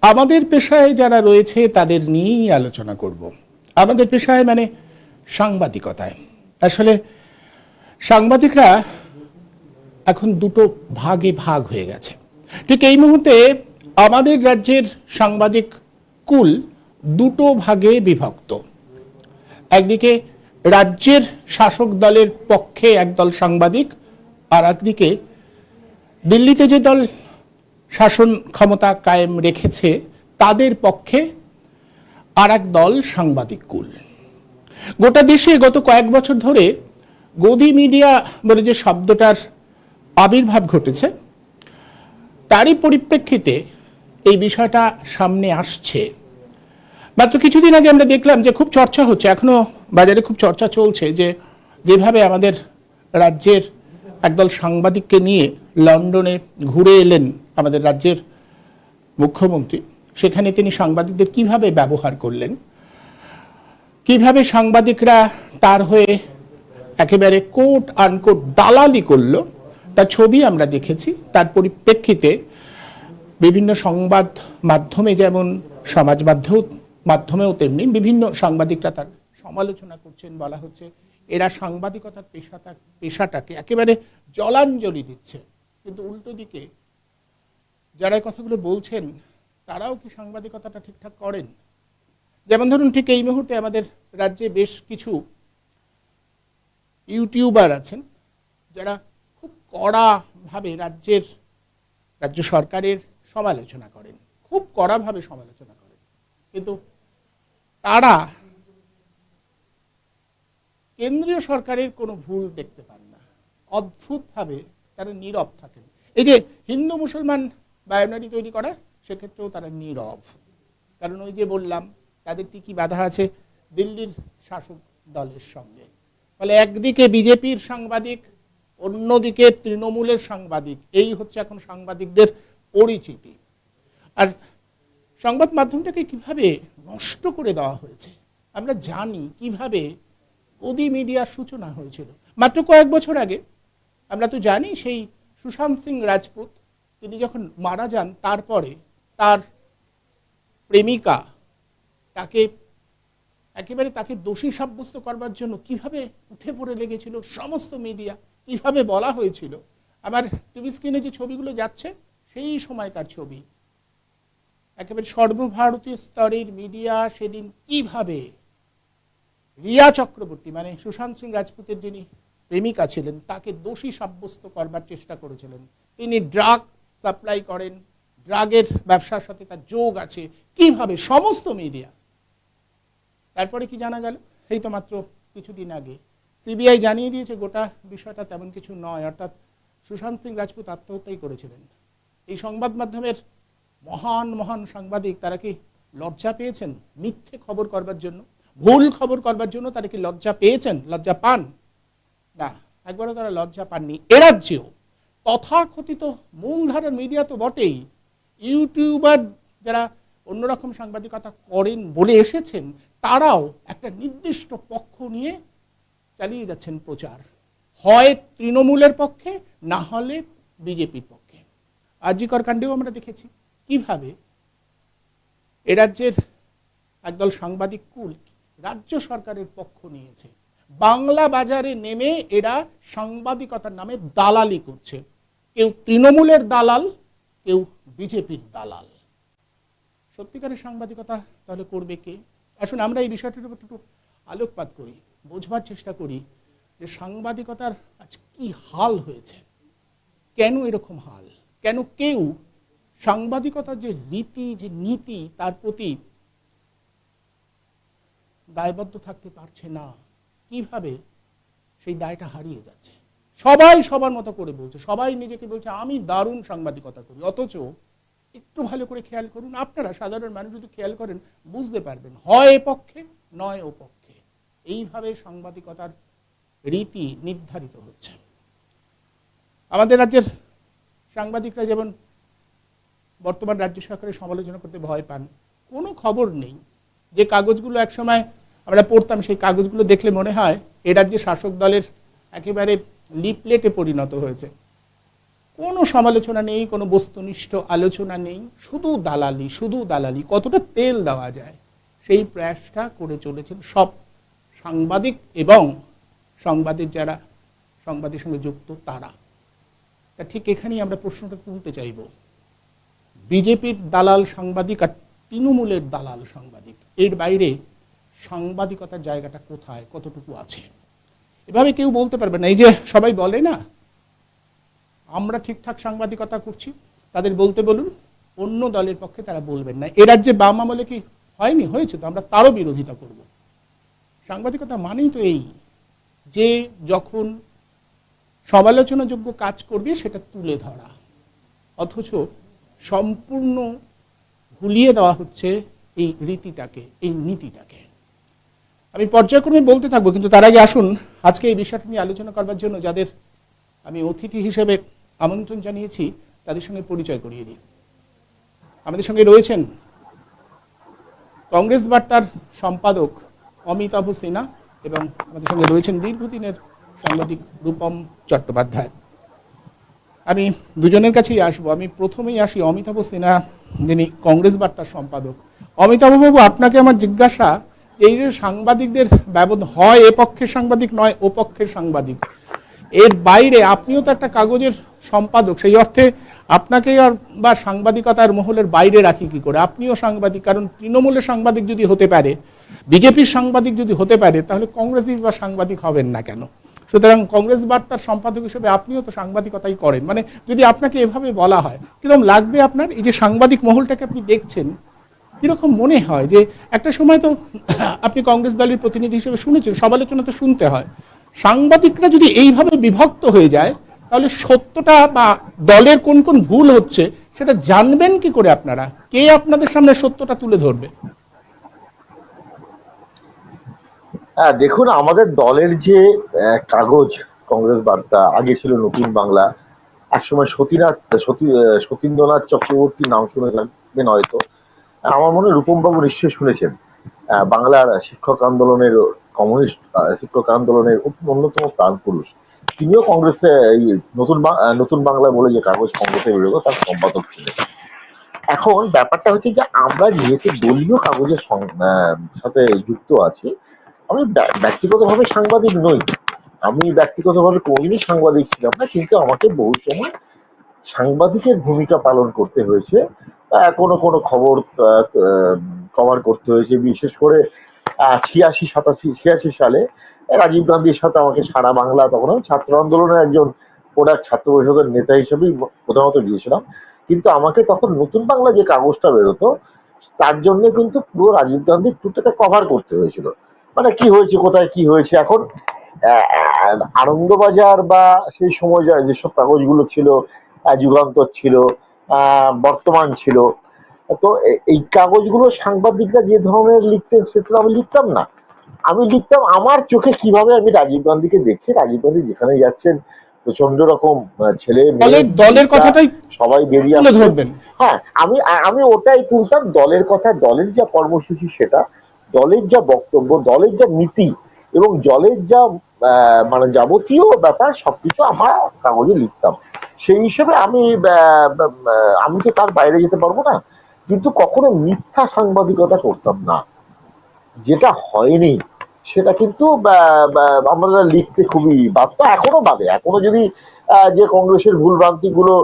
আমাদের পেশায় যারা রয়েছে তাদের নিয়েই আলোচনা করব। আমাদের পেশায় মানে সাংবাদিকতায় আসলে সাংবাদিকরা এখন দুটো ভাগে ভাগ হয়ে গেছে। ঠিক এই মুহূর্তে আমাদের রাজ্যের সাংবাদিক কুল দুটো ভাগে বিভক্ত। একদিকে রাজ্যের শাসক দলের পক্ষে একদল সাংবাদিক, আর একদিকে দিল্লিতে যে দল শাসন ক্ষমতা কায়েম রেখেছে তাদের পক্ষে আর এক দল সাংবাদিক কুল। গোটা দেশে গত কয়েক বছর ধরে গদি মিডিয়া বলে যে শব্দটার আবির্ভাব ঘটেছে, তারই পরিপ্রেক্ষিতে এই বিষয়টা সামনে আসছে। মাত্র কিছুদিন আগে আমরা দেখলাম যে খুব চর্চা হচ্ছে, এখনো বাজারে খুব চর্চা চলছে, যে যেভাবে আমাদের রাজ্যের একদল সাংবাদিককে নিয়ে লন্ডনে ঘুরে এলেন আমাদের রাজ্যের মুখ্যমন্ত্রী, সেখানে তিনি সাংবাদিকদের কিভাবে ব্যবহার করলেন, কিভাবে সাংবাদিকরা তার হয়ে একেবারে কোট আনকোট দালালি করল, তার ছবি আমরা দেখেছি। তার পরিপ্রেক্ষিতে বিভিন্ন সংবাদ মাধ্যমে, যেমন সমাজ মাধ্যমেও তেমনি বিভিন্ন সাংবাদিকরা তার সমালোচনা করছেন। বলা হচ্ছে এরা সাংবাদিকতার পেশাটাকে একেবারে জলাঞ্জলি দিচ্ছে, কিন্তু উল্টো দিকে যারা এই কথাগুলো বলছেন তারাও কি সাংবাদিকতাটা ঠিকঠাক করেন? যেমন ধরুন, ঠিক এই মুহূর্তে আমাদের রাজ্যে বেশ কিছু ইউটিউবার আছেন যারা খুব কড়াভাবে রাজ্য সরকারের সমালোচনা করেন, খুব কড়াভাবে সমালোচনা করেন, কিন্তু তারা কেন্দ্রীয় সরকারের কোনো ভুল দেখতে পান না। অদ্ভুতভাবে তারা নীরব থাকেন। এই যে হিন্দু মুসলমান বায়োনারি তৈরি করা, সেক্ষেত্রেও তারা নীরব। কারণ ওই যে বললাম, তাদের কি বাধা আছে দিল্লির শাসক দলের সঙ্গে। ফলে একদিকে বিজেপির সাংবাদিক, অন্যদিকে তৃণমূলের সাংবাদিক, এই হচ্ছে এখন সাংবাদিকদের পরিচিতি। আর সংবাদ মাধ্যমটাকে কিভাবে নষ্ট করে দেওয়া হয়েছে আমরা জানি। কিভাবে গদি মিডিয়ার সূচনা হয়েছিল মাত্র কয়েক বছর আগে। আমরা তো জানি সেই সুশান্ত সিং রাজপুত, তিনি যখন মারা যান, তারপরে তার প্রেমিকা তাকে দোষী সাব্যস্ত করবার জন্য কিভাবে উঠে পড়ে লেগেছিল সমস্ত মিডিয়া, কিভাবে বলা হয়েছিল। আমার টিভি স্ক্রিনে যে ছবিগুলো যাচ্ছে সেই সময়কার ছবি। একেবারে সর্বভারতীয় স্তরের মিডিয়া সেদিন কিভাবে রিয়া চক্রবর্তী, মানে সুশান্ত সিং রাজপুতের যিনি প্রেমিকা ছিলেন, তাকে দোষী সাব্যস্ত করবার চেষ্টা করেছিলেন। তিনি ড্রাগ সাপ্লাই করেন, ড্রাগের ব্যবসার সাথে তার যোগ আছে, কিভাবে সমস্ত মিডিয়া। তারপরে কি জানা গেল, এই তো মাত্র কিছুদিন আগে সিবিআই জানিয়ে দিয়েছে গোটা বিষয়টা তেমন কিছু নয়, অর্থাৎ সুশান্ত সিং রাজপুত আত্মহত্যাই করেছিলেন। এই সংবাদ মাধ্যমের মহান মহান সাংবাদিক, তারা কি লজ্জা পেয়েছেন মিথ্যে খবর করবার জন্য, ভুল খবর করবার জন্য? তারা কি লজ্জা পেয়েছেন, লজ্জা পান? না, একবারও তারা লজ্জা পাননি। এরাজ্যেও তথাকথিত মূলধারার মিডিয়া তো বটেই, ইউটিউবার যারা অন্যরকম সাংবাদিকতা করেন বলে এসেছেন, তারাও একটা নির্দিষ্ট পক্ষ নিয়ে চালিয়ে যাচ্ছেন প্রচার, হয় তৃণমূলের পক্ষে, না হলে বিজেপির পক্ষে। আরজিকর কাণ্ডেও আমরা দেখেছি কিভাবে এ রাজ্যের একদল সাংবাদিক কুল রাজ্য সরকারের পক্ষ নিয়েছে। বাংলা বাজারে নেমে এরা সাংবাদিকতার নামে দালালি করছে। কেউ তৃণমূলের দালাল, কেউ বিজেপির দালাল। সত্যিকারের সাংবাদিকতা তাহলে করবে কে? আসুন আমরা এই বিষয়টির উপর একটু আলোকপাত করি, বোঝবার চেষ্টা করি যে সাংবাদিকতার আজ কি হাল হয়েছে, কেন এরকম হাল, কেন কেউ সাংবাদিকতার যে রীতি, যে নীতি, তার প্রতি দায়বদ্ধ থাকতে পারছে না, কিভাবে সেই দায়টা হারিয়ে যাচ্ছে। সবাই সবার মতো করে বলছে, সবাই নিজেকে বলছে আমি দারুণ সাংবাদিকতা করি, অথচ একটু ভালো করে খেয়াল করুন, আপনারা সাধারণ মানুষ যদি খেয়াল করেন বুঝতে পারবেন, হয় এ পক্ষে নয় ও পক্ষে। এইভাবে সাংবাদিকতার রীতি নির্ধারিত হচ্ছে। আমাদের রাজ্যের সাংবাদিকরা যেমন বর্তমান রাজ্য সরকারের সমালোচনা করতে ভয় পান, কোনো খবর নেই। যে কাগজগুলো একসময় আমরা পড়তাম, সেই কাগজগুলো দেখলে মনে হয় এ রাজ্যে শাসক দলের একেবারে লিপলেটে পরিণত হয়েছে। কোনো সমালোচনা নেই, কোনো বস্তুনিষ্ঠ আলোচনা নেই, শুধু দালালি, শুধু দালালি, কতটা তেল দেওয়া যায় সেই প্রয়াসটা করে চলেছেন সব সাংবাদিক এবং সংবাদের যারা সংবাদের সঙ্গে যুক্ত তারা। ঠিক এখানেই আমরা প্রশ্নটা তুলতে চাইব, বিজেপির দালাল সাংবাদিক আর তৃণমূলের দালাল সাংবাদিক, এর বাইরে সাংবাদিকতার জায়গাটা কোথায়, কতটুকু আছে? এভাবে কেউ বলতে পারবে না। এই যে সবাই বলে না আমরা ঠিকঠাক সাংবাদিকতা করছি, তাদের বলতে বলুন, অন্য দলের পক্ষে তারা বলবেন না। এ রাজ্যে বাম আমলে কি হয়নি? হয়েছে তো, আমরা তারও বিরোধিতা করব। সাংবাদিকতা মানেই তো এই যে যখন সমালোচনাযোগ্য কাজ করবে সেটা তুলে ধরা, অথচ সম্পূর্ণ ভুলিয়ে দেওয়া হচ্ছে এই রীতিটাকে, এই নীতিটাকে। আমি পর্যায়ক্রমে বলতে থাকবো, কিন্তু তার আগে আসুন আজকে এই বিষয়টা নিয়ে আলোচনা করবার জন্য যাদের আমি অতিথি হিসেবে আমন্ত্রণ জানিয়েছি তাদের সঙ্গে পরিচয় করিয়ে দিই। আমাদের সঙ্গে রয়েছেন কংগ্রেস বার্তার সম্পাদক অমিতাভ সিনহা এবং আমাদের সঙ্গে রয়েছেন দীর্ঘদিনের সাংবাদিক রূপম চট্টোপাধ্যায়। আমি দুজনের কাছেই আসবো। আমি প্রথমেই আসি অমিতাভ সিনহা, যিনি কংগ্রেস বার্তার সম্পাদক। অমিতাভবাবু, আপনাকে আমার জিজ্ঞাসা, এই যে সাংবাদিকদের ব্যবধান হয়, এ পক্ষের সাংবাদিক নয় ও পক্ষের সাংবাদিক, এর বাইরে আপনিও তো একটা কাগজের সম্পাদক, সেই অর্থে আপনাকে আর বা সাংবাদিকতার মহলের বাইরে রাখি কি করে? আপনিও সাংবাদিক, কারণ তৃণমূলের সাংবাদিক যদি হতে পারে, বিজেপির সাংবাদিক যদি হতে পারে, তাহলে কংগ্রেসই বা সাংবাদিক হবেন না কেন? সুতরাং কংগ্রেস বার্তার সম্পাদক হিসেবে আপনিও তো সাংবাদিকতাই করেন, মানে যদি আপনাকে এভাবে বলা হয় কিরকম লাগবে আপনার? এই যে সাংবাদিক মহলটাকে আপনি দেখছেন, কিরকম মনে হয়? যে একটা সময় তো আপনি কংগ্রেস দলের প্রতিনিধি হিসেবে শুনেছেন, সমালোচনা তো শুনতে হয়। সাংবাদিকরা যদি এইভাবে বিভক্ত হয়ে যায়, তাহলে সত্যটা বা দলের কোন কোন ভুল হচ্ছে সেটা জানবেন কি করে আপনারা? কে আপনাদের সামনে সত্যটা তুলে ধরবে? হ্যাঁ, দেখুন, আমাদের দলের যে কাগজ কংগ্রেস বার্তা, আগে ছিল নতুন বাংলা, একসময় সতীন্দ্রনাথ চক্রবর্তীর নাম শুনে থাকবেন হয়তো। আমার মনে হয় রূপম বাবু নিশ্চয়ই শুনেছেন। বাংলার শিক্ষক আন্দোলনের, কমিউনিস্ট শিক্ষক আন্দোলনের অন্যতম প্রাণ পুরুষ। তিনিও কংগ্রেসে এই নতুন বাংলা বলে যে কাগজ কংগ্রেসে বেরোলো তার সম্পাদক ছিলেন। এখন ব্যাপারটা হচ্ছে যে আমরা যেহেতু দলীয় কাগজের সাথে যুক্ত আছি, আমি ব্যক্তিগতভাবে সাংবাদিক নই। আমি ব্যক্তিগতভাবে কোনোদিনই সাংবাদিক ছিলাম না, কিন্তু আমাকে বহু সময় সাংবাদিকের ভূমিকা পালন করতে হয়েছে। কোনো কোনো খবর কভার করতে হয়েছে। বিশেষ করে 86 সালে রাজীব গান্ধীর সাথে আমাকে সারা বাংলা, তখন আমি ছাত্র আন্দোলনের একজন প্রোডাক্ট ছাত্র পরিষদের নেতা হিসেবেই প্রধানত গিয়েছিলাম। কিন্তু আমাকে তখন নতুন বাংলা যে কাগজটা বেরোতো, তার জন্য কিন্তু পুরো রাজীব গান্ধীর টুকটাকে কভার করতে হয়েছিল। মানে কি হয়েছে, কোথায় কি হয়েছে। এখন আনন্দবাজার বা সেই সময় যেসব কাগজগুলো ছিল, যুগান্তর ছিল, বর্তমান ছিল, তো এই কাগজগুলো সাংবাদিকরা যে ধরনের লিখতেন সেটা আমি লিখতাম না। আমি লিখতাম আমার চোখে কিভাবে আমি রাজীব গান্ধীকে দেখছি, রাজীব গান্ধী যেখানে যাচ্ছেন প্রচন্ড রকম ছেলে মেয়ে দলের কথাটাই সবাই বেরিয়ে তুলে আসছে। ধরবেন। হ্যাঁ, আমি ওটাই তুলতাম, দলের কথা, দলের যা কর্মসূচি সেটা, দলের যা বক্তব্য, দলের যা নীতি এবং দলের যা মানে যাবতীয় ব্যাপার সবকিছু আমার কাগজে লিখতাম। সেই হিসেবে আমি তো তার বাইরে যেতে পারবো না, কিন্তু কখনো মিথ্যা সাংবাদিকতা করতাম না। যেটা হয়নি সেটা কিন্তু আমরা লিখতে খুবই বাধ্য, এখনো বাদে। এখনো যদি যে কংগ্রেসের ভুলভ্রান্তি গুলো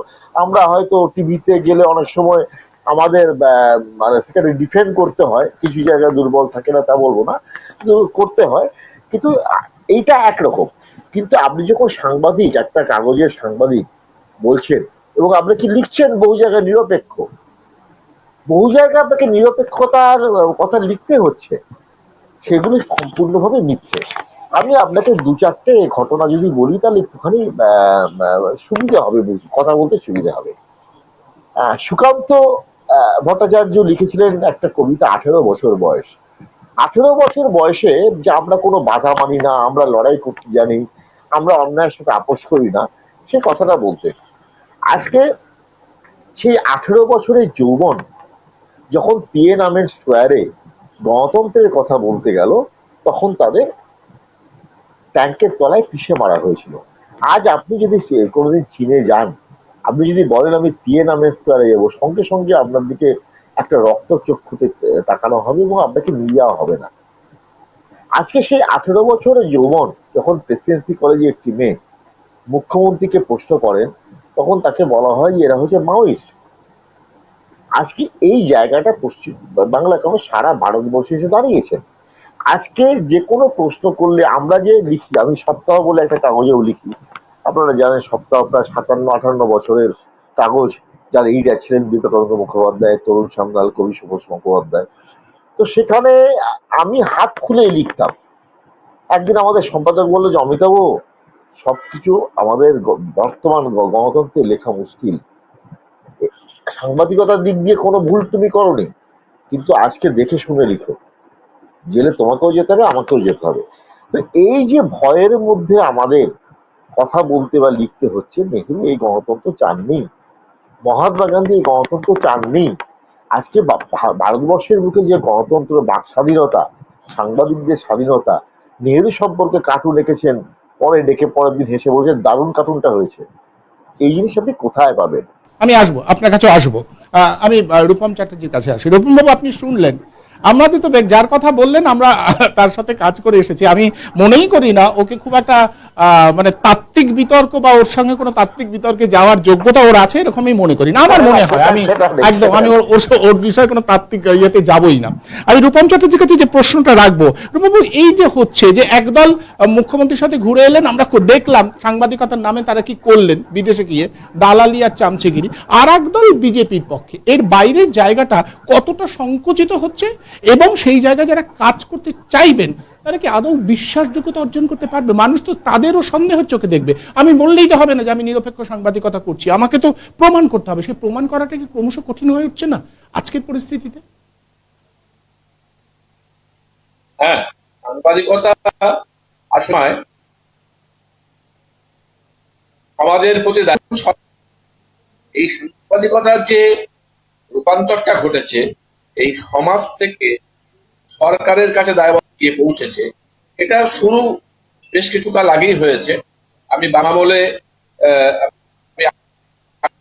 আমরা হয়তো টিভিতে গেলে অনেক সময় আমাদের মানে সেখানে ডিফেন্ড করতে হয়, কিছু জায়গায় দুর্বল থাকে না তা বলবো না, কিন্তু করতে হয়। কিন্তু এইটা একরকম। কিন্তু আপনি যখন সাংবাদিক, একটা কাগজের সাংবাদিক বলছেন এবং আপনি কি লিখছেন বহু জায়গায় নিরপেক্ষ, বহু জায়গায় আপনাকে নিরপেক্ষতার কথা লিখতে হচ্ছে, সেগুলি সম্পূর্ণভাবে মিথ্যে। আমি আপনাকে দু চারটে ঘটনা যদি বলি তাহলে একটুখানি সুবিধা হবে, কথা বলতে সুবিধা হবে। সুকান্ত ভট্টাচার্য লিখেছিলেন একটা কবিতা, 18 বছর বয়স। 18 বছর বয়সে যে আমরা কোনো বাধা মানি না, আমরা লড়াই করতে জানি, আমরা অন্যায়ের সাথে আপোষ করি না, সে কথাটা বলতে। আজকে সেই 18 বছরের যৌবন যখন টিএনআমের স্কোয়ারে গণতন্ত্রের কথা বলতে গেল, তখন তাদের ট্যাঙ্কের তলায় পিষে মারা হয়েছিল। আজ আপনি যদি কোনোদিন চীনে যান, আপনি যদি বলেন আমি টিএনএমএ স্কোয়ারে যাবো, সঙ্গে সঙ্গে আপনার দিকে একটা রক্তচক্ষুতে তাকানো হবে এবং আপনাকে নিয়ে যাওয়া হবে না। আজকে সেই 18 বছরের যৌবন যখন প্রেসিডেন্সি কলেজে একটি মেয়ে মুখ্যমন্ত্রীকে প্রশ্ন করেন, তখন তাকে বলা হয় যে এরা হচ্ছে মাওয়িস্ট। আজকে এই জায়গাটা পশ্চিম বাংলা কেন সারা ভারতবর্ষে এসে দাঁড়িয়েছেন। আজকে যে কোনো প্রশ্ন করলে আমরা যে লিখি, আমি সপ্তাহ বলে একটা কাগজেও লিখি, আপনারা জানেন সপ্তাহ প্রায় 57-58 বছরের কাগজ, যার এইডার ছিলেন বিবেকানন্দ মুখোপাধ্যায়, তরুণ সান্যাল, কবি সুভাষ মুখোপাধ্যায়। তো সেখানে আমি হাত খুলে লিখতাম। একদিন আমাদের সম্পাদক বললো যে অমিতাভ, সবকিছু আমাদের বর্তমান গণতন্ত্রে লেখা মুশকিল, সাংবাদিকতার দিক দিয়ে কোনো ভুল তুমি করনি, কিন্তু আজকে দেখে শুনে লিখো, জেলে তোমাকেও যেতে হবে, আমাকেও যেতে হবে। তো এই যে ভয়ের মধ্যে আমাদের কথা বলতে বা লিখতে হচ্ছে, নেহরু এই গণতন্ত্র চাননি, মহাত্মা গান্ধী এই গণতন্ত্র চাননি। আজকে ভারতবর্ষের বুকে যে গণতন্ত্র, বাক স্বাধীনতা, সাংবাদিকদের স্বাধীনতা, নেহরু সম্পর্কে কার্টুন এঁকেছেন, পরে ডেকে পরের দিন হেসে বলছেন দারুণ কার্টুনটা হয়েছে। এই জিনিস আপনি কোথায় পাবেন? আমি আসবো, আপনার কাছে আসবো। আমি রূপম চ্যাটার্জির কাছে আসি। রূপম বাবু, আপনি শুনলেন আমাদের তো যার কথা বললেন আমরা তার সাথে কাজ করে এসেছি। আমি মনেই করি না ওকে খুব একটা মানে তাত্ত্বিক বিতর্ক বা ওর সঙ্গে কোনো তাত্ত্বিক বিতর্কে যাওয়ার যোগ্যতা ওর আছে এরকম আমি মনে করি না। আমার মনে হয় আমি একদম আমি ওর বিষয়ে কোনো তাত্ত্বিক ইয়েতে যাবই না। আমি রূপম চ্যাটার্জির কাছে যে প্রশ্নটা রাখবো, রূপমবাবু, এই যে হচ্ছে যে একদল মুখ্যমন্ত্রীর সাথে ঘুরে এলেন, আমরা দেখলাম সাংবাদিকতার নামে তারা কি করলেন বিদেশে গিয়ে দালালি আর চামচেগিরি, আর একদল বিজেপির পক্ষে, এর বাইরের জায়গাটা কতটা সংকুচিত হচ্ছে এবং সেই জায়গায় যারা কাজ করতে চাইবেন তারা কি আদৌ বিশ্বাসযোগ্যতা অর্জন করতে পারবে? মানুষ তো তাদেরও সন্দেহের চোখে দেখবে। আমি বললেই তো হবে না যে আমি নিরপেক্ষ সাংবাদিকতা করছি, আমাকে তো প্রমাণ করতে হবে। সেই প্রমাণ করাটা কি ক্রমশ কঠিন হয়ে উঠছে না আজকের পরিস্থিতিতে? হ্যাঁ, সাংবাদিকতা আসলে সমাজের প্রতি এই সাংবাদিকতার যে রূপান্তরটা ঘটেছে, এই সমাজ থেকে সরকারের কাছে দায়বদ্ধ গিয়ে পৌঁছেছে, এটা শুরু বেশ কিছুকাল আগেই হয়েছে। আমি বাংলা বলে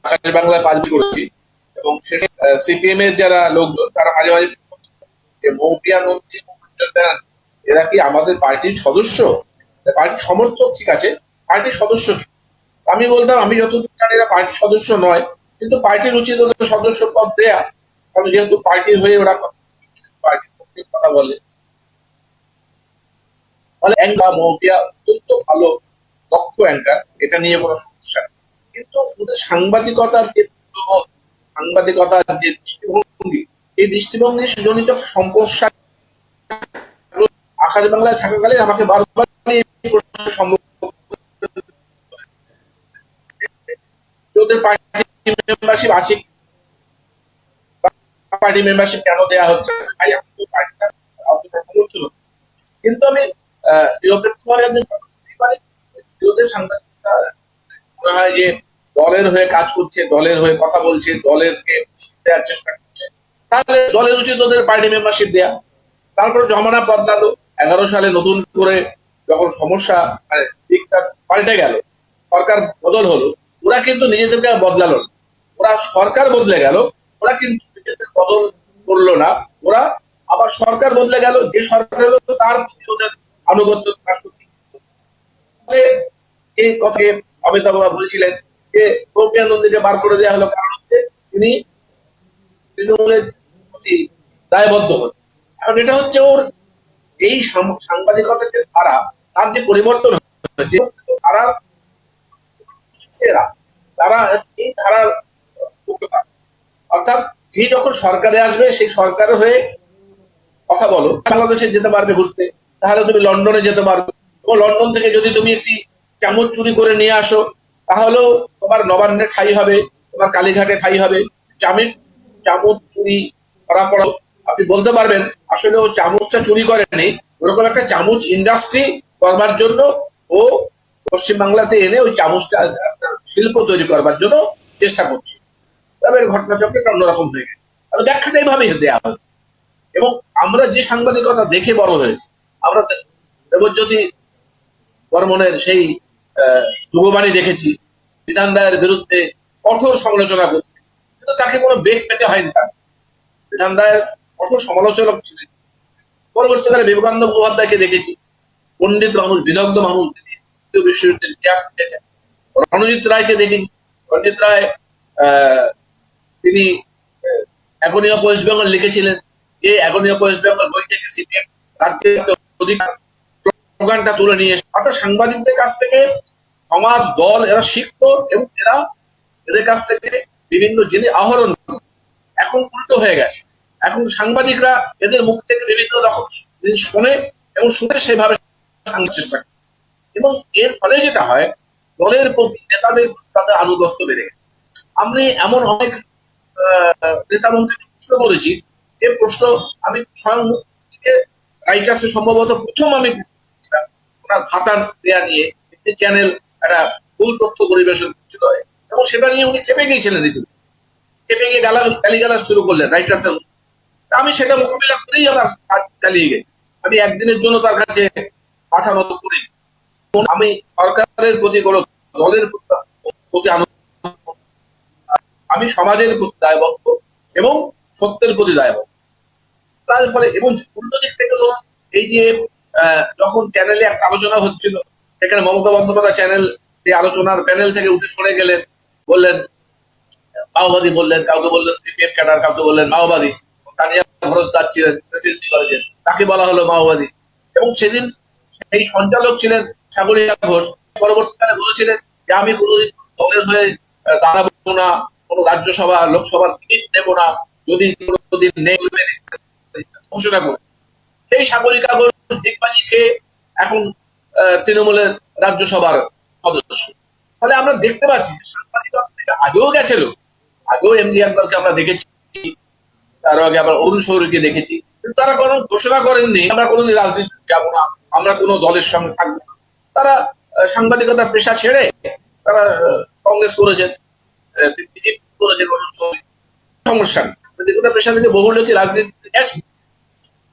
আকাশ বাংলায় 5 বছর করেছি এবং সিপিএম এর যারা লোকজন তারা মাঝে মাঝে মৌপিয়া নন্দী এরা কি আমাদের পার্টির সদস্য? পার্টির সমর্থক ঠিক আছে, পার্টির সদস্য কি? আমি বলতাম আমি যতদূর জানি এরা পার্টির সদস্য নয়, কিন্তু পার্টির উচিত ওদের সদস্য পদ দেয়া, কারণ যেহেতু পার্টির হয়ে ওরা পার্টির পক্ষে কথা বলে। ফলে অ্যাঙ্কার মৌপিয়া অত্যন্ত ভালো দক্ষ অ্যাঙ্কার, এটা নিয়ে কোনো সমস্যা নেই। কিন্তু ওদের সাংবাদিকতার যে সাংবাদিকতার যে দৃষ্টিভঙ্গি, এই দৃষ্টিভঙ্গি সুজনিত সমস্যা আকাশ বাংলায় থাকাকালীন আমাকে বারবার ওদের পার্টি মেম্বারশিপ আছে, পার্টি মেম্বারশিপ কেন দেওয়া হচ্ছে, কিন্তু আমি নিরপেক্ষভাবে ওদের সাংবাদিকতা মনে হয় যে দলের হয়ে কাজ করছে, দলের হয়ে কথা বলছে, দলেরকে দেওয়ার চেষ্টা করছে, তাহলে দলের উচিত ওদের পার্টি মেম্বারশিপ দেয়া। তারপরে জমানা বদলালো, 11 সালে নতুন করে যখন সমস্যা দিকটা পাল্টে গেল, সরকার বদল হলো, ওরা কিন্তু নিজেদেরকে বদলালো না, ওরা সরকার বদলে গেল, ওরা কিন্তু নিজেদের বদল করলো না, ওরা আবার সরকার বদলে গেল, যে সরকার হলো তার প্রতি ওদের আনুগত্য প্রকাশ করতে। এই কথাকে অমিতাভ বলেছিলেন যে প্রজ্ঞা নন্দীকে বার করে দেওয়া হলো, কারণ হচ্ছে তিনি তৃণমূলের প্রতি দায়বদ্ধ হন। এখন এটা হচ্ছে ওর এই সাংবাদিকতার যে ধারা, তার যে পরিবর্তন হয়েছে, তারা এই ধারার অর্থাৎ যে যখন সরকারে আসবে সেই সরকারের হয়ে কথা বলো, বাংলাদেশে যেতে পারবে ঘুরতে, তাহলে তুমি লন্ডনে যেতে পারবে, এবং লন্ডন থেকে যদি তুমি একটি চামচ চুরি করে নিয়ে আসো তাহলেও তোমার নবান্নে ঠাই হবে, তোমার কালীঘাটে ঠাই হবে। চামচ চুরি করা পড়া আপনি বলতে পারবেন আসলে ও চামচটা চুরি করেনি, ওরকম একটা চামচ ইন্ডাস্ট্রি করবার জন্য ও পশ্চিমবাংলাতে এনে ওই চামচটা শিল্প তৈরি করবার জন্য চেষ্টা করছে। তবে ঘটনাচক্রটা অন্যরকম হয়ে গেছে, ব্যাখ্যাটা এইভাবেই দেওয়া হয়। এবং আমরা যে সাংবাদিকতা দেখে বড় হয়েছে, আমরা দেবজ্যোতি বর্মনের সেই যুববাণী দেখেছি, বিধান রায়ের বিরুদ্ধে কঠোর সমালোচনা করতেন, কিন্তু তাকে কোনো বেগ পেতে হয়নি। তার বিধান রায়ের কঠোর সমালোচক ছিলেন। পরবর্তীকালে বিবেকানন্দ মুখোপাধ্যায়কে দেখেছি, পণ্ডিত মানুষ, বিদগ্ধ মানুষ, বিশ্ববিদ্যালয়ের ইতিহাস লিখেছেন। রণজিৎ রায়কে দেখেছি। রণজিৎ রায় তিনি অ্যাগনি অফ ওয়েস্ট বেঙ্গল লিখেছিলেন, যে অ্যাগনি অফ ওয়েস্ট বেঙ্গল বই থেকে সিপিএম রাজ্যের অধিকার স্লোগানটা তুলে নিয়ে এসে, অর্থাৎ সাংবাদিকদের কাছ থেকে সমাজ, দল এরা শিখতো এবং এরা এদের কাছ থেকে বিভিন্ন জিনিস আহরণ করত। এখন উল্টো হয়ে গেছে, এখন সাংবাদিকরা এদের মুখ থেকে বিভিন্ন রকম জিনিস শোনে এবং শুনে সেভাবে চেষ্টা করে, এবং এর ফলে যেটা হয়, দলের প্রতি, নেতাদের প্রতি তাদের আনুগত্য বেড়ে গেছে। আমি এমন অনেক নেতা মন্ত্রীকে প্রশ্ন করেছি, যে প্রশ্ন আমি স্বয়ং মুখ থেকে রাইটার্সে সম্ভবত প্রথম আমি ওনার ভাতার দেয়া নিয়ে একটি চ্যানেল একটা ভুল তথ্য পরিবেশন করছিল, এবং সেটা নিয়ে উনি খেপে গিয়েছিলেন, রীতিমতো খেপে গিয়ে গালিগালাজ শুরু করলেন রাইটার্সের। আমি সেটা মোকাবিলা করেই আমার কাজ চালিয়ে গেছি। আমি একদিনের জন্য তার কাছে মাথা নত করি। আমি সরকারের প্রতি কোনো দলের প্রতি আমি সমাজের প্রতি দায়বদ্ধ এবং সত্যের প্রতি দায়বদ্ধ। তার ফলে এবং উল্টো দিক থেকে ধরুন, এই যে যখন চ্যানেলে একটা আলোচনা হচ্ছিল, সেখানে মমতা বন্দ্যোপাধ্যায় চ্যানেল এই আলোচনার প্যানেল থেকে উঠে সরে গেলেন, বললেন মাওবাদী, বললেন কাউকে বললেন সিপিএম ক্যাডার, কাউকে বললেন মাওবাদী। তানিয়া ভরদ্বাজ ছিলেন প্রেসিডেন্সি কলেজের, তাকে বলা হলো মাওবাদী। এবং সেদিন সেই সঞ্চালক ছিলেন সাগরিকা ঘোষ, পরবর্তীকালে বলেছিলেন যে আমি কোনোদিন দলের হয়ে দাঁড়াবো না, কোনো রাজ্যসভা লোকসভার টিকিট নেবো না, যদি কোনোদিন নেই ঘোষণা করে। সেই সাগরিকা ঘোষ ডিগবাজি খেয়ে এখন তৃণমূলের রাজ্যসভার সদস্য। ফলে আমরা দেখতে পাচ্ছি সাংবাদিকতা থেকে আগেও গেছিল, আগেও এমডি আকবরকে আমরা দেখেছি, তার আগে আবার অরুণ শৌরীকে দেখেছি, কিন্তু তারা কোনো ঘোষণা করেননি আমরা কোনোদিন রাজনীতি যাবো না, আমরা কোনো দলের সঙ্গে থাকবো না। তারা সাংবাদিকতার পেশা ছেড়ে তারা কংগ্রেস করেছেন, বিজেপি করেছেন, অরুণ শৌরী, সমস্যা নেই। সাংবাদিকতার পেশা থেকে বহু লোকই রাজনীতিতে গেছে,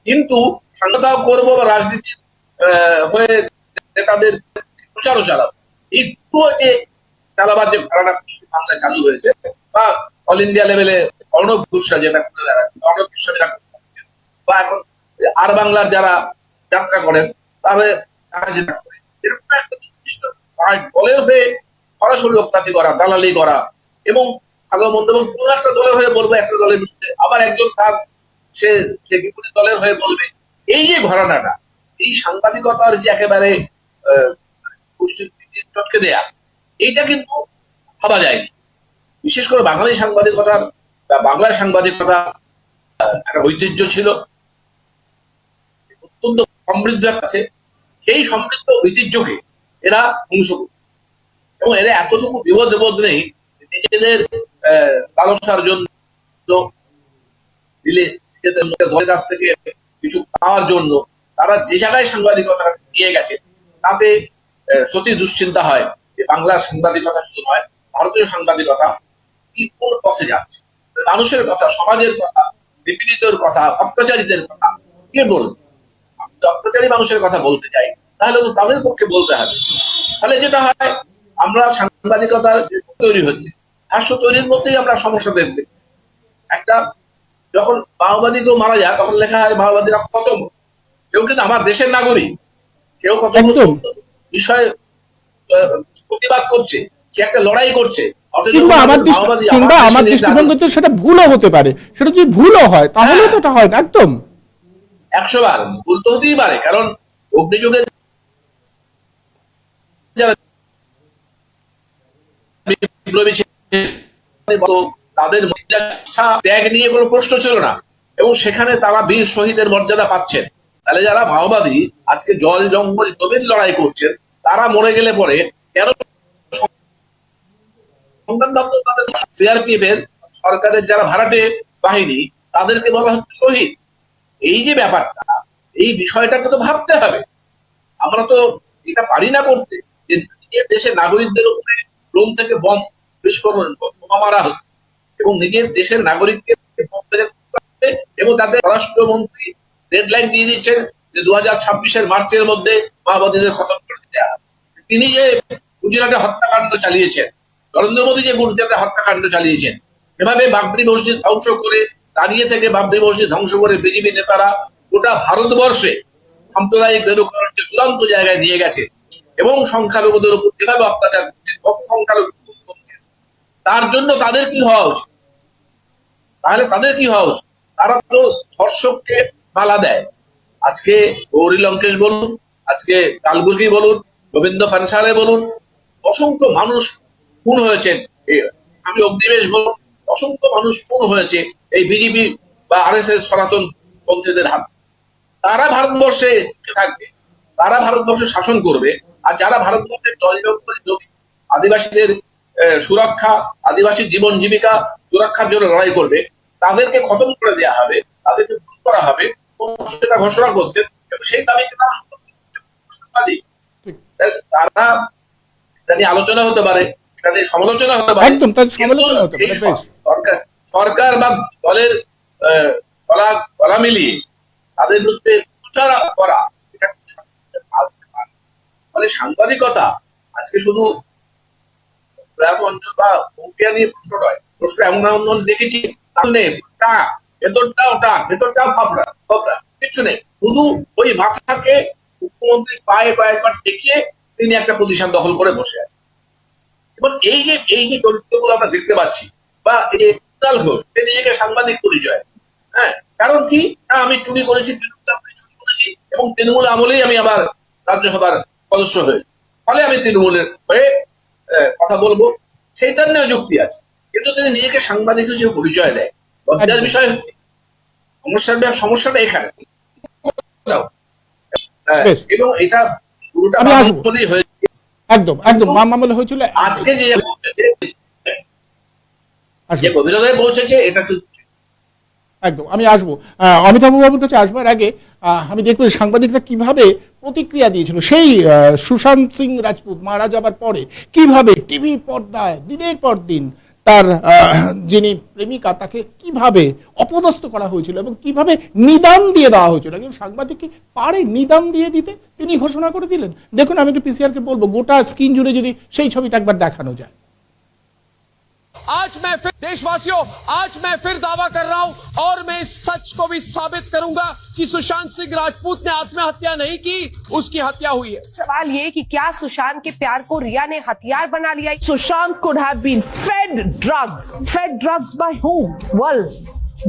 কিন্তু সাংবাদিকতা করবো বা রাজনীতি হয়ে নেতাদের প্রচারও চালাবো, এই দুটো যে চালাবার যে ধারণা বাংলায় চালু হয়েছে, বা অল ইন্ডিয়া লেভেলে অর্ণব ঘোষরা যেটা অর্ণব গোস্বামীরা, বা এখন আর বাংলার যারা যাত্রা করেন তাহলে তারা যেটা করে, এরকম একটা নির্দিষ্ট দলের হয়ে সরাসরি অপ্রাতি করা, দালালি করা, এবং ভালো মন্দ, এবং কোন একটা দলের হয়ে বলবো একটা দলের বিরুদ্ধে, আবার একজন তার সে বিপরীত দলের হয়ে বলবে। এই যে ঘটনাটা, এই সাংবাদিকতার যে একেবারে চটকে দেয়া, এইটা কিন্তু ভাবা যায়নি। বিশেষ করে বাঙালি সাংবাদিকতার বা বাংলার সাংবাদিকতা একটা ঐতিহ্য ছিল, অত্যন্ত সমৃদ্ধ আছে। সেই সমৃদ্ধ ঐতিহ্যকে এরা ধ্বংস করে, এবং এরা এতটুকু বিবোধ নেই নিজেদের লালসার জন্য দিলে, নিজেদের দলের কাছ থেকে কিছু পাওয়ার জন্য তারা যে জায়গায় সাংবাদিকতা নিয়ে গেছে, তাতে সত্যি দুশ্চিন্তা হয় যে বাংলার সাংবাদিকতা শুধু নয়, ভারতীয় সাংবাদিকতা কি কোন পথে যাচ্ছে। মানুষের কথা, সমাজের কথা, নিপীড়িতের কথা, অত্যাচারীদের কথা কে বলবে? অত্যাচারী মানুষের কথা বলতে চাই, তাহলে তো তাদের পক্ষে বলতে হবে। তাহলে যেটা হয়, আমরা সাংবাদিকতা তৈরি হচ্ছে, হাস্য তৈরির মধ্যেই আমরা সমস্যা দেখতে। একটা যখন মাওবাদী কেউ মারা যায়, তখন লেখা হয় মাওবাদীরা খতম। কেউ কিন্তু আমার দেশের নাগরিক, কেউ কত বিষয়ে প্রতিবাদ করছে, সে একটা লড়াই করছে, কিংবা আমার দৃষ্টিভঙ্গিতে সেটা ভুলও হতে পারে। সেটা যদি ভুলও হয় তাহলে তো এটা হয় না, একদম 100 বার ভুল তো হতেই পারে। কারণ অগ্নিযুগে তাদের ত্যাগ নিয়ে কোনো প্রশ্ন ছিল না, এবং সেখানে তারা বীর শহীদের মর্যাদা পাচ্ছেন। তাহলে যারা মাওবাদী আজকে জল জঙ্গল জমির লড়াই করছেন, তারা মরে গেলে পরে কেন সিআরপিএফ এর সরকারের যারা ভাড়াটে বাহিনী, তাদেরকে বলা হচ্ছে শহীদ? এই যে ব্যাপারটা, এই বিষয়টাকে তো ভাবতে হবে। আমরা তো এটা পারি না করতে, যে নিজের দেশের নাগরিকদের উপরে ড্রোন থেকে বম বিস্ফোরণ, বোমা মারা হচ্ছে, এবং নিজের দেশের নাগরিককে এবং তাদের স্বরাষ্ট্রমন্ত্রী ডেডলাইন দিয়ে দিচ্ছেন যে 2026 মার্চের মধ্যে মাওবাদীদের খতম করে দেওয়া। তিনি যে গুজরাটে হত্যাকাণ্ড চালিয়েছেন, নরেন্দ্র মোদী যে গুজরাটে হত্যাকাণ্ড চালিয়েছেন, এভাবে বাবরি মসজিদ ধ্বংস করে, দাঁড়িয়ে থেকে বাবরি মসজিদ ধ্বংস করে বিজেপি নেতারা গোটা ভারতবর্ষে সাম্প্রদায়িক মেরুকরণকে চূড়ান্ত জায়গায় নিয়ে গেছে এবং সংখ্যালঘুদের উপর যেভাবে অত্যাচার সংখ্যালঘু করছে, তার জন্য তাদের কি হওয়া উচিত? তাহলে তাদের কি হওয়া উচিত? তারা তো ধর্ষককে মালা দেয়। আজকে গৌরী লঙ্কেশ বলুন, আজকে কালবুর্গি বলুন, গোবিন্দ পানসারে বলুন, অসংখ্য মানুষ খুন হয়েছেন। আমি অগ্নিবেশ বলুন, অসংখ্য মানুষ খুন হয়েছে এই বিজেপি বা আরএসএস সনাতন পন্থীদের হাতে। তারা ভারতবর্ষে থাকবে, তারা ভারতবর্ষে শাসন করবে, আর যারা ভারতবর্ষের জমি আদিবাসীদের সুরক্ষা, আদিবাসী জীবন জীবিকা সুরক্ষার জন্য লড়াই করবে, তাদেরকে খতম করে দেওয়া হবে, তাদেরকে খুন করা হবে, সেটা ঘোষণা করতেন। সেই দাবিকে তারা তারা এটা নিয়ে আলোচনা হতে পারে, এটা নিয়ে সমালোচনা হতে পারে, একদম তার সমালোচনা হতে পারে। বেশ। সরকার বা দলের গলা মিলিয়ে তাদের বিরুদ্ধে প্রচার করা, এটা মানে সাংবাদিকতা আজকে শুধু অঞ্চল বা হুঁকিয়া নিয়ে প্রশ্ন নয়, প্রশ্ন এমন দেখেছি ভেতরটাও ফাবড়া কিচ্ছু নেই, শুধু ওই মাথাকে মুখ্যমন্ত্রী পায়ে কয়েকবার দেখিয়ে তিনি একটা প্রতিষ্ঠান দখল করে বসে আছেন। এবং এই যে চরিত্রগুলো আমরা দেখতে পাচ্ছি, বা এই ঘোষ নিজেকে সাংবাদিক পরিচয়, হ্যাঁ, কারণ কি আমি চুরি করেছি, চুরি করেছি এবং তৃণমূল আমলেই আমি আবার রাজ্যসভার সদস্য হয়েছি, ফলে আমি তৃণমূলের হয়ে কথা বলবো, সেইটার নিয়ে যুক্তি আছে। কিন্তু তিনি নিজেকে সাংবাদিক হিসেবে পরিচয় দেয়। লজ্জার বিষয় হচ্ছে সমস্যাটা এখানে, এবং এটা শুরুটা হয়েছে একদম একদম মামলা হয়েছিল। আজকে যে গভীরতায় পৌঁছেছে এটা একদম আমি আসবো অমিতাভ বাবুর কাছে আসবার আগে আমি দেখবো সাংবাদিকরা কিভাবে প্রতিক্রিয়া দিয়েছিল সেই সুশান্ত সিং রাজপুত মারা যাবার পরে, কিভাবে টিভি পর্দায় দিনের পর দিন তার যিনি প্রেমিকা তাকে কিভাবে অপদস্থ করা হয়েছিল এবং কিভাবে নিদান দিয়ে দেওয়া হয়েছিল। একজন সাংবাদিক কি পারে নিদান দিয়ে দিতে? তিনি ঘোষণা করে দিলেন। দেখুন, আমি একটু পিসিআরকে বলবো গোটা স্ক্রিন জুড়ে যদি সেই ছবিটা একবার দেখানো যায়। आज मैं फिर देशवासियों, आज मैं फिर दावा कर रहा हूं और मैं इस सच को भी साबित करूंगा कि सुशांत सिंह राजपूत ने आत्महत्या नहीं की, उसकी हत्या हुई है। सवाल ये कि क्या सुशांत के प्यार को रिया ने हथियार बना लिया? Sushant could have been fed drugs by whom? Well,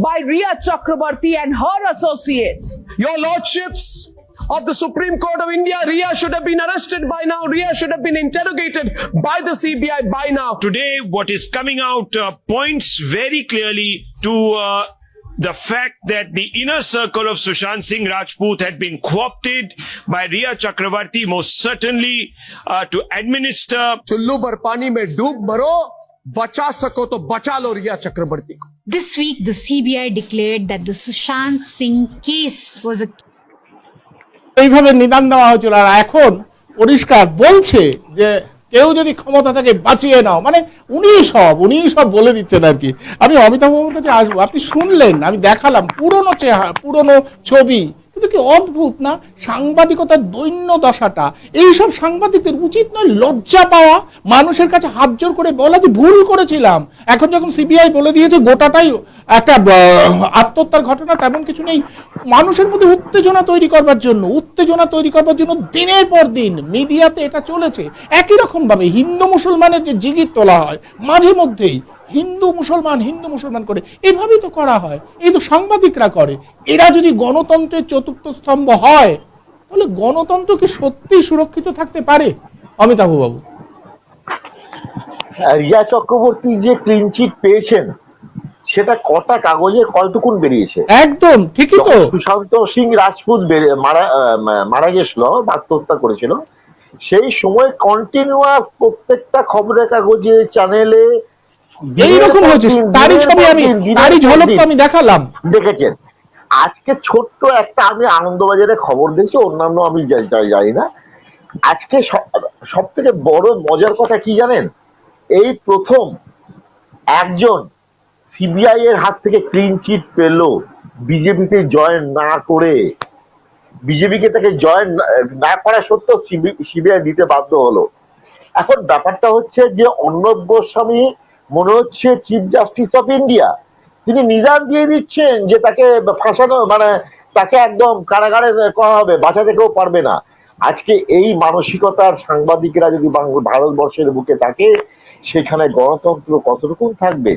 by Riya Chakrabarti and her associates. Your lordships of the Supreme Court of India, Riya should have been arrested by now. Riya should have been interrogated by the CBI by now. Today, what is coming out points very clearly to the fact that the inner circle of Sushant Singh Rajput had been co-opted by Riya Chakrabarti, most certainly to administer. चुल्लू पर पानी में डूब मरो, बचा सको तो बचा लो रिया चक्रवर्ती को। This week, the CBI declared that the Sushant Singh case was a এইভাবে নিদান দেওয়া হয়েছিল, আর এখন পরিষ্কার বলছে যে কেউ যদি ক্ষমতা থাকে বাঁচিয়ে নাও, মানে উনি সব বলে দিচ্ছেন আর কি। আমি অমিতাভ বাবুর কাছে আসবো। আপনি শুনলেন, আমি দেখালাম পুরনো চেহারা, পুরনো ছবি, কিন্তু কি অদ্ভুত না সাংবাদিকতার দৈন্য দশাটা। এইসব সাংবাদিকদের উচিত নয় লজ্জা পাওয়া, মানুষের কাছে হাত জোর করে বলা যে ভুল করেছিলাম। এখন যখন সিবিআই বলে দিয়েছে গোটাটাই একটা আত্মহত্যার ঘটনা, তেমন কিছু নেই, মানুষের মধ্যে উত্তেজনা তৈরি করবার জন্য দিনের পর দিন মিডিয়াতে এটা চলেছে। একই রকম ভাবে হিন্দু মুসলমানের যে জিগির তোলা হয় মাঝে মধ্যেই, হিন্দু মুসলমান করে, এভাবেই তো করা হয়, এই তো সাংবাদিকরা করে। এরা যদি গণতন্ত্রের চতুর্থ স্তম্ভ হয়, তাহলে গণতন্ত্র কি সত্যি সুরক্ষিত থাকতে পারে? অমিতাভ বাবু, রিয়া চক্রবর্তী যে ক্লিন চিট পেয়েছেন সেটা কটা কাগজে কতটুকুন বেরিয়েছে? একদম ঠিকই তো। সুশান্ত সিং রাজপুত মারা গেছিল, আত্মহত্যা করেছিল, সেই সময় কন্টিনিউয়াস প্রত্যেকটা খবরের কাগজে, চ্যানেলে এইরকম হয়েছে। তারই ছবি তারই ঝলক তো আমি দেখালাম, দেখেছেন। আজকে ছোট্ট একটা আমি আনন্দবাজারে খবর দেখছি, অন্যান্য আমি জানি না। আজকে সব থেকে বড় মজার কথা কি জানেন? এই প্রথম একজন সিবিআই এর হাত থেকে ক্লিন চিট পেল, বিজেপিতে জয়েন না করে, বিজেপিকে তাকে জয়েন না করা সত্ত্বেও সিবিআই দিতে বাধ্য হলো। এখন ব্যাপারটা হচ্ছে যে অর্ণব গোস্বামী মনে হচ্ছে চিফ জাস্টিস অফ ইন্ডিয়া, তিনি নিদান দিয়ে দিচ্ছেন যে তাকে ফাঁসানো, মানে তাকে একদম কারাগারে করা হবে, বাঁচাতে কেউ পারবে না। আজকে এই মানসিকতার সাংবাদিকরা যদি ভারতবর্ষের বুকে থাকে, সেখানে গণতন্ত্র কতটুকু থাকবে?